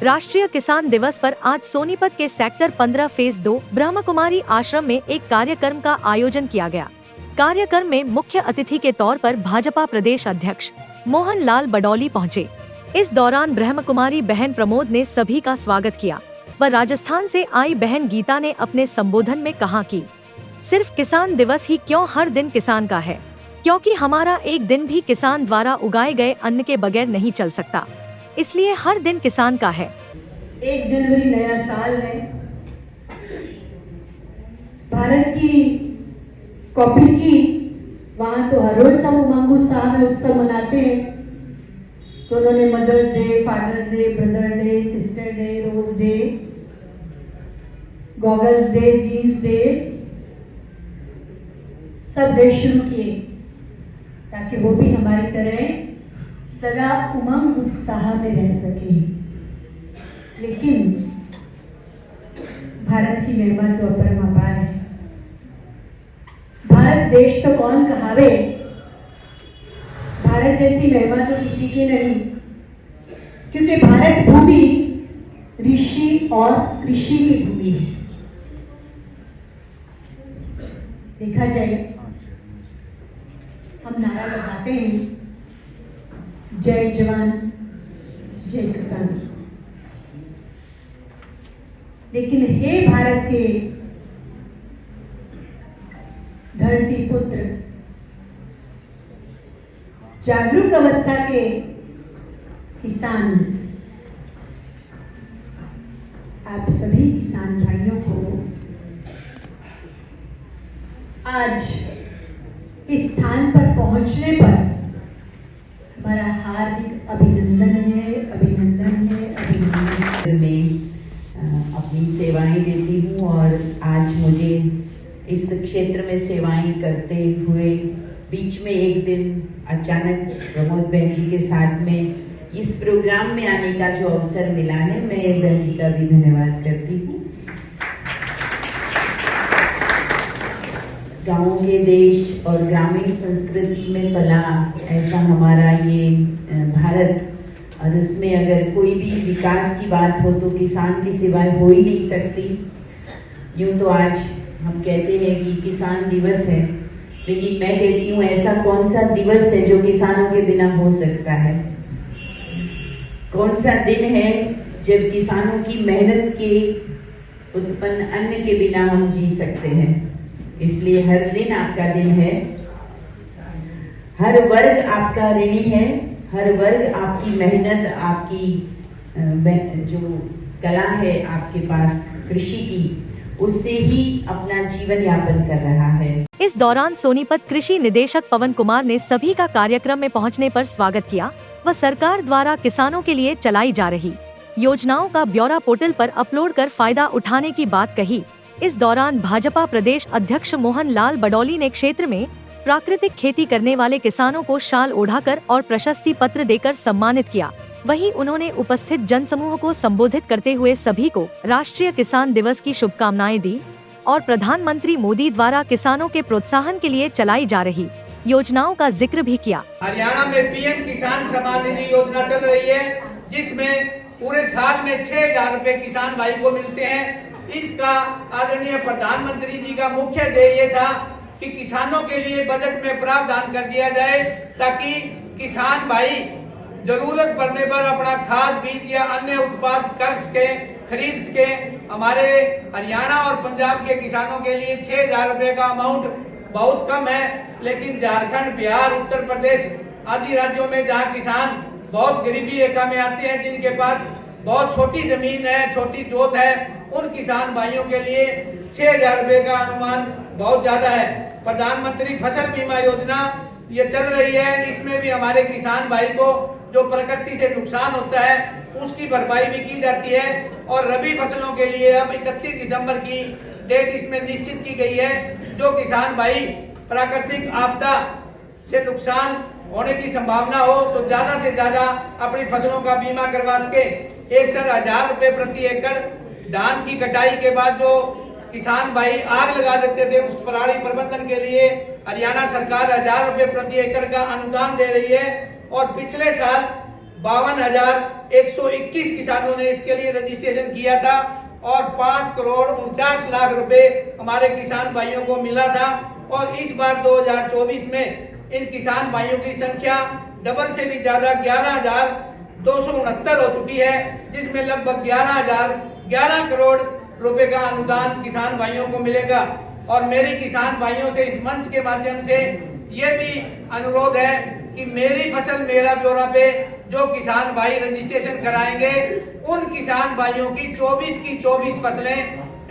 राष्ट्रीय किसान दिवस पर आज सोनीपत के सेक्टर 15 फेज 2 ब्रह्मकुमारी आश्रम में एक कार्यक्रम का आयोजन किया गया। कार्यक्रम में मुख्य अतिथि के तौर पर भाजपा प्रदेश अध्यक्ष मोहन लाल बडौली पहुंचे। इस दौरान ब्रह्मकुमारी बहन प्रमोद ने सभी का स्वागत किया व राजस्थान से आई बहन गीता ने अपने संबोधन में कहा कि सिर्फ किसान दिवस ही क्यों, हर दिन किसान का है, क्योंकि हमारा एक दिन भी किसान द्वारा उगाए गए अन्न के बगैर नहीं चल सकता, इसलिए हर दिन किसान का है। 1 जनवरी नया साल है। भारत की कॉपी की वहाँ तो हर रोज सब उमंग उत्साह में उत्सव मनाते हैं। तो उन्होंने Mother's Day, Father's Day, Brother Day, Sister Day, Rose Day, Goggles Day, Jeans Day, सब डे शुरू किए ताकि वो भी हमारी तरह सदा उमंग उत्साह में रह सके। लेकिन भारत की महिमा तो अपरंपार है। भारत देश तो कौन कहावे, भारत जैसी महिमा तो किसी की नहीं, क्योंकि भारत भूमि ऋषि और कृषि की भूमि है। देखा जाए, हम नारा लगाते हैं जय जवान जय किसान, लेकिन हे भारत के धरती पुत्र, जागरूक अवस्था के किसान, आप सभी किसान भाइयों को आज इस स्थान पर पहुंचने पर हमारा हार्दिक अभिनंदन है, अभिनंदन है, अभिनंदन। मैं अपनी सेवाएं देती हूँ और आज मुझे इस क्षेत्र में सेवाएं करते हुए बीच में एक दिन अचानक प्रमोद बहन जी के साथ में इस प्रोग्राम में आने का जो अवसर मिला है, मैं बहन जी का भी धन्यवाद करती हूँ। गाँव के देश और ग्रामीण संस्कृति में पला ऐसा हमारा ये भारत, और उसमें अगर कोई भी विकास की बात हो तो किसान के सिवाय हो ही नहीं सकती। यूँ तो आज हम कहते हैं कि किसान दिवस है, लेकिन मैं कहती हूँ ऐसा कौन सा दिवस है जो किसानों के बिना हो सकता है? कौन सा दिन है जब किसानों की मेहनत के उत्पन्न अन्न के बिना हम जी सकते हैं? इसलिए हर दिन आपका दिन है, हर वर्ग आपका ऋणी है, हर वर्ग आपकी मेहनत, आपकी जो कला है आपके पास कृषि की, उससे ही अपना जीवन यापन कर रहा है। इस दौरान सोनीपत कृषि निदेशक पवन कुमार ने सभी का कार्यक्रम में पहुंचने पर स्वागत किया व सरकार द्वारा किसानों के लिए चलाई जा रही योजनाओं का ब्यौरा पोर्टल पर अपलोड कर फायदा उठाने की बात कही। इस दौरान भाजपा प्रदेश अध्यक्ष मोहन लाल बडौली ने क्षेत्र में प्राकृतिक खेती करने वाले किसानों को शाल ओढ़ाकर और प्रशस्ति पत्र देकर सम्मानित किया। वहीं उन्होंने उपस्थित जनसमूह को संबोधित करते हुए सभी को राष्ट्रीय किसान दिवस की शुभकामनाएं दी और प्रधानमंत्री मोदी द्वारा किसानों के प्रोत्साहन के लिए चलाई जा रही योजनाओं का जिक्र भी किया। हरियाणा में पीएम किसान सम्मान निधि योजना चल रही है, जिसमें पूरे साल में 6,000 रुपए किसान भाई को मिलते हैं। इसका आदरणीय प्रधानमंत्री जी का मुख्य ध्येय ये था कि किसानों के लिए बजट में प्रावधान कर दिया जाए ताकि किसान भाई जरूरत पड़ने पर अपना खाद, बीज या अन्य उत्पाद खरीद सके। हमारे हरियाणा और पंजाब के किसानों के लिए 6,000 रुपए का अमाउंट बहुत कम है, लेकिन झारखंड, बिहार, उत्तर प्रदेश आदि राज्यों में जहां किसान बहुत गरीबी रेखा में आते हैं, जिनके पास बहुत छोटी जमीन है, छोटी जोत है, उन किसान भाइयों के लिए 6,000 रुपए का अनुमान बहुत ज्यादा है। प्रधानमंत्री फसल बीमा योजना ये चल रही है, इसमें भी हमारे किसान भाई को जो प्रकृति से नुकसान होता है उसकी भरपाई भी की जाती है। और रबी फसलों के लिए अब 31 दिसंबर की डेट इसमें निश्चित की गई है। जो किसान भाई प्राकृतिक आपदा से नुकसान होने की संभावना हो तो ज्यादा से ज्यादा अपनी फसलों का बीमा करवा सके। 1,000 रुपए प्रति एकड़ धान की कटाई के बाद जो किसान भाई आग लगा देते थे, उस पराली प्रबंधन के लिए हरियाणा सरकार 1,000 रुपए प्रति एकड़ का अनुदान दे रही है। और पिछले साल 52,121 किसानों ने इसके लिए रजिस्ट्रेशन किया था और 5,49,00,000 रुपए हमारे किसान भाइयों को मिला था। और इस बार 2024 में इन किसान भाइयों की संख्या डबल से भी ज्यादा 11,269 हो चुकी है, जिसमें लगभग 11 करोड़ रुपए का अनुदान किसान भाइयों को मिलेगा। और मेरी किसान भाइयों से इस मंच के माध्यम से ये भी अनुरोध है कि मेरी फसल मेरा ब्यौरा पे जो किसान भाई रजिस्ट्रेशन कराएंगे उन किसान भाइयों की 24 की 24 फसलें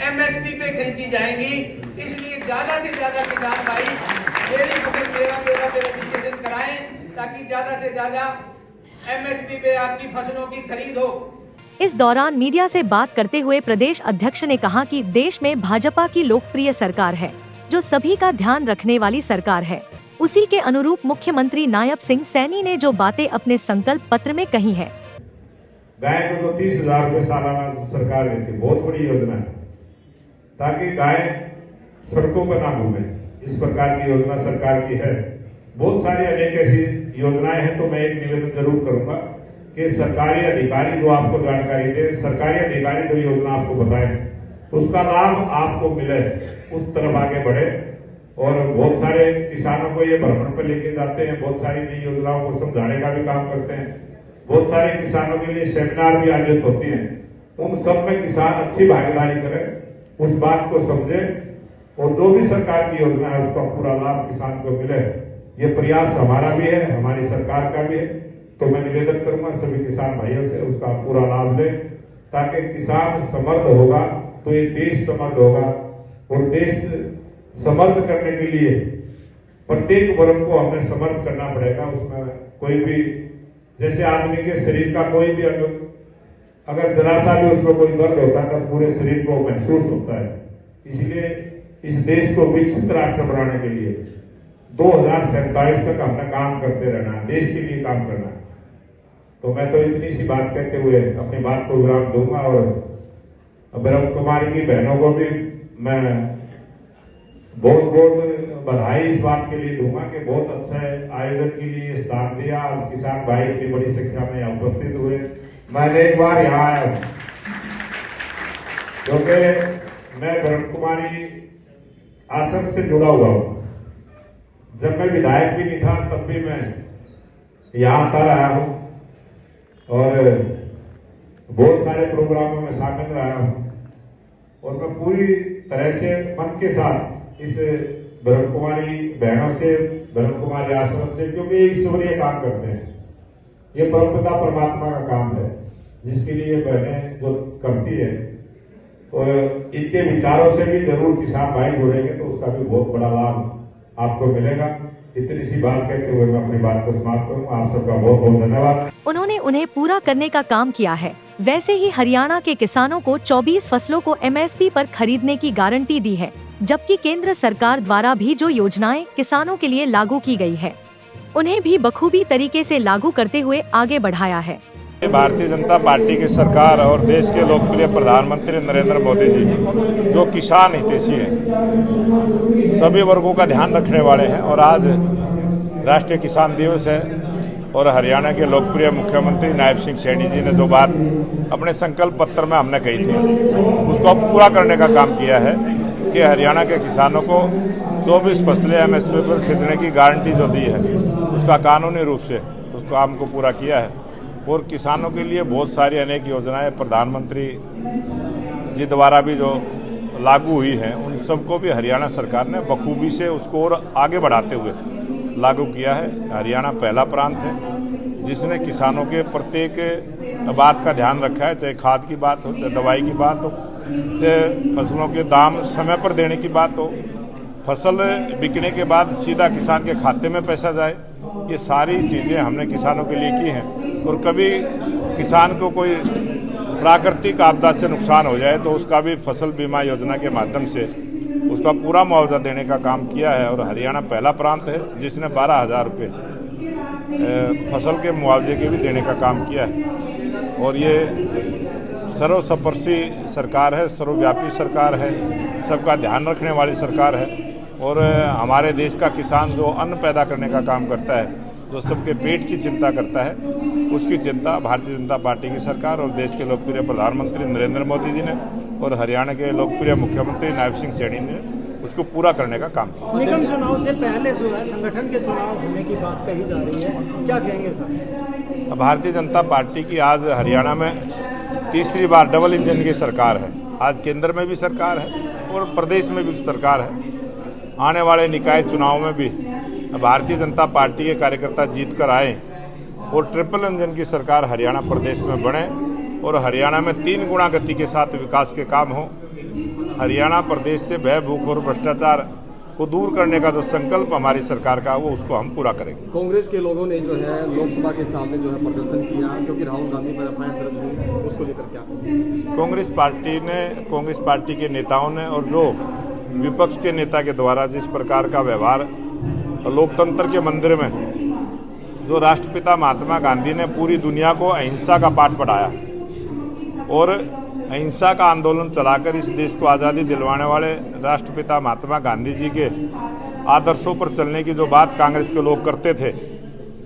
एमएसपी पे खरीदी जाएंगी। इसलिए ज्यादा से ज्यादा किसान भाई मेरी फसल मेरा ब्यौरा पे रजिस्ट्रेशन कराएं ताकि ज्यादा से ज्यादा एमएसपी पे आपकी फसलों की खरीद हो। इस दौरान मीडिया से बात करते हुए प्रदेश अध्यक्ष ने कहा कि देश में भाजपा की लोकप्रिय सरकार है, जो सभी का ध्यान रखने वाली सरकार है। उसी के अनुरूप मुख्यमंत्री नायब सिंह सैनी ने जो बातें अपने संकल्प पत्र में कही है। गाय को 30,000 रुपए सालाना सरकार देती है, बहुत बड़ी योजना है, ताकि गाय सड़कों पर ना घूमे। इस प्रकार की योजना सरकार की है। बहुत सारी अनेक ऐसी योजनाएं हैं। तो मैं एक निवेदन जरूर करूंगा कि सरकारी अधिकारी जो आपको जानकारी दे, सरकारी अधिकारी जो योजना आपको बताएं, उसका लाभ आपको मिले, उस तरफ आगे बढ़े। और बहुत सारे किसानों को ये भ्रमण पर लेके जाते हैं, बहुत सारी नई योजनाओं को समझाने का भी काम करते हैं, बहुत सारे किसानों के लिए सेमिनार भी आयोजित होती हैं। उन सब में किसान अच्छी भागीदारी करें, उस बात को समझे और जो भी सरकार की योजना है उसका पूरा लाभ किसान को मिले। ये प्रयास हमारा भी है, हमारी सरकार का भी है। तो मैं निवेदन करूंगा सभी किसान भाइयों से उसका पूरा लाभ लें, ताकि किसान समृद्ध होगा तो ये देश समृद्ध होगा। और देश समृद्ध करने के लिए प्रत्येक वर्ग को हमें समर्थ करना पड़ेगा। उसमें कोई भी, जैसे आदमी के शरीर का कोई भी अंग अगर जरा सा भी उसमें कोई दर्द होता है तो पूरे शरीर को महसूस होता है। इसलिए इस देश को विकसित राष्ट्र बनाने के लिए 2047 तक हमने काम करते रहना है, देश के लिए काम करना है। तो मैं तो इतनी सी बात कहते हुए अपनी बात को विराम दूंगा। और ब्रह्म कुमारी की बहनों को भी मैं बहुत बहुत बधाई इस बात के लिए दूंगा कि बहुत अच्छे आयोजन के लिए स्थान दिया और किसान भाई की बड़ी संख्या में यहाँ उपस्थित हुए। मैंने एक बार यहाँ आया हूँ क्योंकि मैं ब्रह्म कुमारी आश्रम से जुड़ा हुआ हूँ। जब मैं विधायक भी नहीं था तब भी मैं यहाँ आता रहा हूँ और बहुत सारे प्रोग्रामों में शामिल रहा हूँ। और मैं पूरी तरह से मन के साथ इस ब्रह्म कुमारी बहनों से, ब्रह्म कुमारी आश्रम से, क्योंकि ये ईश्वरीय काम करते हैं, ये परमपिता परमात्मा का काम है जिसके लिए बहनें जो करती है। और इनके विचारों से भी जरूर किसान भाई जुड़ेंगे तो उसका भी बहुत बड़ा लाभ आपको मिलेगा। इतनी सी बात कहते हुए मैं अपनी बात को समाप्त करूंगा। आप सबका बहुत बहुत धन्यवाद। उन्होंने उन्हें पूरा करने का काम किया है। वैसे ही हरियाणा के किसानों को 24 फसलों को एमएसपी पर खरीदने की गारंटी दी है, जबकि केंद्र सरकार द्वारा भी जो योजनाएं किसानों के लिए लागू की गई है उन्हें भी बखूबी तरीके से लागू करते हुए आगे बढ़ाया है। भारतीय जनता पार्टी की सरकार और देश के लोकप्रिय प्रधानमंत्री नरेंद्र मोदी जी जो किसान हितैषी हैं, सभी वर्गों का ध्यान रखने वाले हैं। और आज राष्ट्रीय किसान दिवस है और हरियाणा के लोकप्रिय मुख्यमंत्री नायब सिंह सैनी जी ने जो बात अपने संकल्प पत्र में हमने कही थी उसको पूरा करने का काम किया है कि हरियाणा के किसानों को 24 फसलें एमएसपी पर खरीदने की गारंटी जो दी है उसका कानूनी रूप से उस काम को पूरा किया है। और किसानों के लिए बहुत सारी अनेक योजनाएं प्रधानमंत्री जी द्वारा भी जो लागू हुई हैं उन सबको भी हरियाणा सरकार ने बखूबी से उसको और आगे बढ़ाते हुए लागू किया है। हरियाणा पहला प्रांत है जिसने किसानों के प्रत्येक बात का ध्यान रखा है, चाहे खाद की बात हो, चाहे दवाई की बात हो, चाहे फसलों के दाम समय पर देने की बात हो, फसल बिकने के बाद सीधा किसान के खाते में पैसा जाए। ये सारी चीज़ें हमने किसानों के लिए की हैं। और कभी किसान को कोई प्राकृतिक आपदा से नुकसान हो जाए तो उसका भी फसल बीमा योजना के माध्यम से उसका पूरा मुआवजा देने का काम किया है। और हरियाणा पहला प्रांत है जिसने 12,000 रुपये फसल के मुआवजे के भी देने का काम किया है। और ये सर्वस्पर्शी सरकार है, सर्वव्यापी सरकार है, सबका ध्यान रखने वाली सरकार है। और हमारे देश का किसान जो अन्न पैदा करने का काम करता है जो सबके पेट की चिंता करता है, उसकी चिंता भारतीय जनता पार्टी की सरकार और देश के लोकप्रिय प्रधानमंत्री नरेंद्र मोदी जी ने और हरियाणा के लोकप्रिय मुख्यमंत्री नायब सिंह सैनी ने उसको पूरा करने का काम किया। निगम चुनाव से पहले जो है संगठन के चुनाव होने की बात कही जा रही है, क्या कहेंगे सर? भारतीय जनता पार्टी की आज हरियाणा में तीसरी बार डबल इंजन की सरकार है। आज केंद्र में भी सरकार है और प्रदेश में भी सरकार है। आने वाले निकाय चुनाव में भी भारतीय जनता पार्टी के कार्यकर्ता जीत कर आए और ट्रिपल इंजन की सरकार हरियाणा प्रदेश में बने और हरियाणा में 3 गुना गति के साथ विकास के काम हो। हरियाणा प्रदेश से भय, भूख और भ्रष्टाचार को दूर करने का जो संकल्प हमारी सरकार का वो उसको हम पूरा करेंगे। कांग्रेस के लोगों ने जो है लोकसभा के सामने जो है प्रदर्शन किया क्योंकि राहुल गांधी पर एफआईआर दर्ज हुई, उसको लेकर क्या? कांग्रेस पार्टी के नेताओं ने और जो विपक्ष के नेता के द्वारा जिस प्रकार का व्यवहार लोकतंत्र के मंदिर में जो राष्ट्रपिता महात्मा गांधी ने पूरी दुनिया को अहिंसा का पाठ पढ़ाया और अहिंसा का आंदोलन चलाकर इस देश को आज़ादी दिलवाने वाले राष्ट्रपिता महात्मा गांधी जी के आदर्शों पर चलने की जो बात कांग्रेस के लोग करते थे,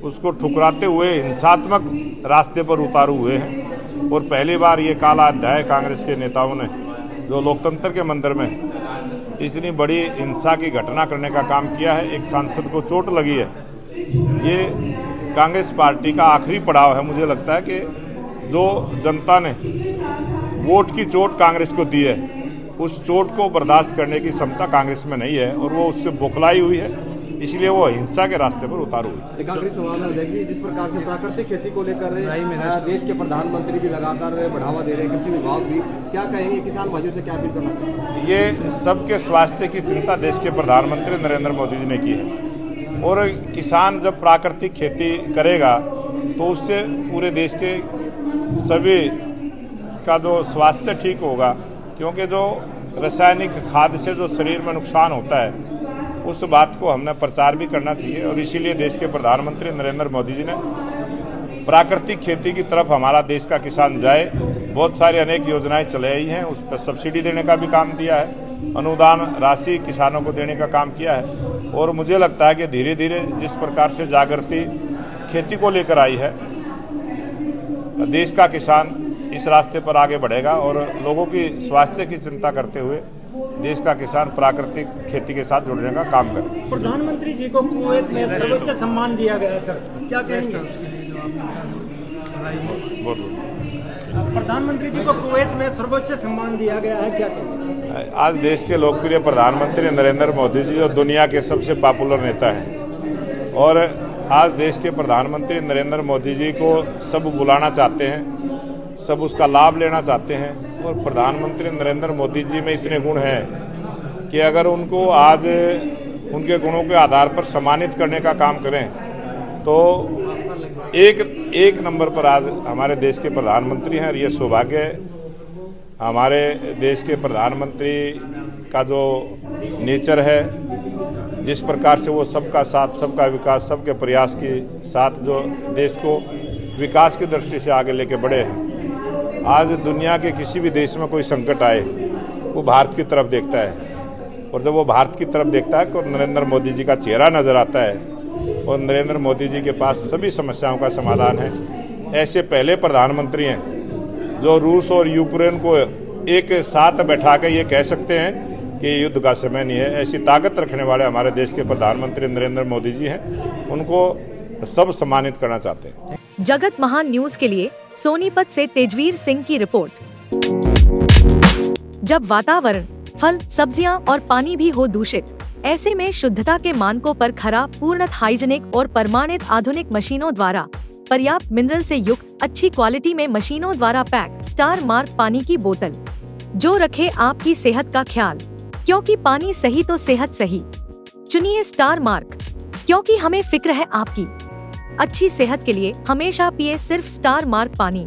उसको ठुकराते हुए हिंसात्मक रास्ते पर उतारू हुए हैं। और पहली बार ये काला अध्याय कांग्रेस के नेताओं ने जो लोकतंत्र के मंदिर में इतनी बड़ी हिंसा की घटना करने का काम किया है, एक सांसद को चोट लगी है। ये कांग्रेस पार्टी का आखिरी पड़ाव है। मुझे लगता है कि जो जनता ने वोट की चोट कांग्रेस को दी है, उस चोट को बर्दाश्त करने की क्षमता कांग्रेस में नहीं है और वो उससे बौखलाई हुई है, इसलिए वो हिंसा के रास्ते पर उतारू हुई। एक आखिरी सवाल है अध्यक्ष जी, जिस प्रकार से प्राकृतिक खेती को लेकर देश के प्रधानमंत्री भी लगातार बढ़ावा दे रहे हैं, कृषि विभाग भी, क्या कहेंगे किसान भाइयों से, क्या अपील करना चाहिए? ये सबके स्वास्थ्य की चिंता देश के प्रधानमंत्री नरेंद्र मोदी जी ने की है और किसान जब प्राकृतिक खेती करेगा तो उससे पूरे देश के सभी का जो स्वास्थ्य ठीक होगा, क्योंकि जो रासायनिक खाद से जो शरीर में नुकसान होता है उस बात को हमने प्रचार भी करना चाहिए और इसीलिए देश के प्रधानमंत्री नरेंद्र मोदी जी ने प्राकृतिक खेती की तरफ हमारा देश का किसान जाए, बहुत सारी अनेक योजनाएं चलाई हैं, उस पर सब्सिडी देने का भी काम दिया है, अनुदान राशि किसानों को देने का काम किया है। और मुझे लगता है कि धीरे धीरे जिस प्रकार से जागृति खेती को लेकर आई है, देश का किसान इस रास्ते पर आगे बढ़ेगा और लोगों की स्वास्थ्य की चिंता करते हुए देश का किसान प्राकृतिक खेती के साथ जुड़ने का काम करे। प्रधानमंत्री जी को कुवैत में सर्वोच्च सम्मान दिया गया है सर, क्या कहेंगे? प्रधानमंत्री जी को कुवैत में सर्वोच्च सम्मान दिया गया है, क्या कहेंगे? आज देश के लोकप्रिय प्रधानमंत्री नरेंद्र मोदी जी जो दुनिया के सबसे पॉपुलर नेता हैं और आज देश के प्रधानमंत्री नरेंद्र मोदी जी को सब बुलाना चाहते हैं, सब उसका लाभ लेना चाहते हैं और प्रधानमंत्री नरेंद्र मोदी जी में इतने गुण हैं कि अगर उनको आज उनके गुणों के आधार पर सम्मानित करने का काम करें तो एक नंबर पर आज हमारे देश के प्रधानमंत्री हैं। और ये सौभाग्य हमारे देश के प्रधानमंत्री का जो नेचर है, जिस प्रकार से वो सबका साथ, सबका विकास, सबके प्रयास के साथ जो देश को विकास की दृष्टि से आगे लेके बढ़े हैं। आज दुनिया के किसी भी देश में कोई संकट आए वो भारत की तरफ देखता है और जब वो भारत की तरफ देखता है तो नरेंद्र मोदी जी का चेहरा नजर आता है और नरेंद्र मोदी जी के पास सभी समस्याओं का समाधान है। ऐसे पहले प्रधानमंत्री हैं जो रूस और यूक्रेन को एक साथ बैठा के ये कह सकते हैं कि युद्ध का समय नहीं है। ऐसी ताकत रखने वाले हमारे देश के प्रधानमंत्री नरेंद्र मोदी जी हैं, उनको सब सम्मानित करना चाहते हैं। जगत महान न्यूज के लिए सोनीपत से तेजवीर सिंह की रिपोर्ट। जब वातावरण, फल, सब्जियां और पानी भी हो दूषित, ऐसे में शुद्धता के मानकों पर खरा, पूर्णतः हाइजीनिक और प्रमाणित आधुनिक मशीनों द्वारा पर्याप्त मिनरल से युक्त अच्छी क्वालिटी में मशीनों द्वारा पैक स्टार मार्क पानी की बोतल, जो रखे आपकी सेहत का ख्याल, क्योंकि पानी सही तो सेहत सही। चुनिए स्टार मार्क, क्योंकि हमें फिक्र है आपकी अच्छी सेहत के लिए। हमेशा पिए सिर्फ स्टार मार्क पानी।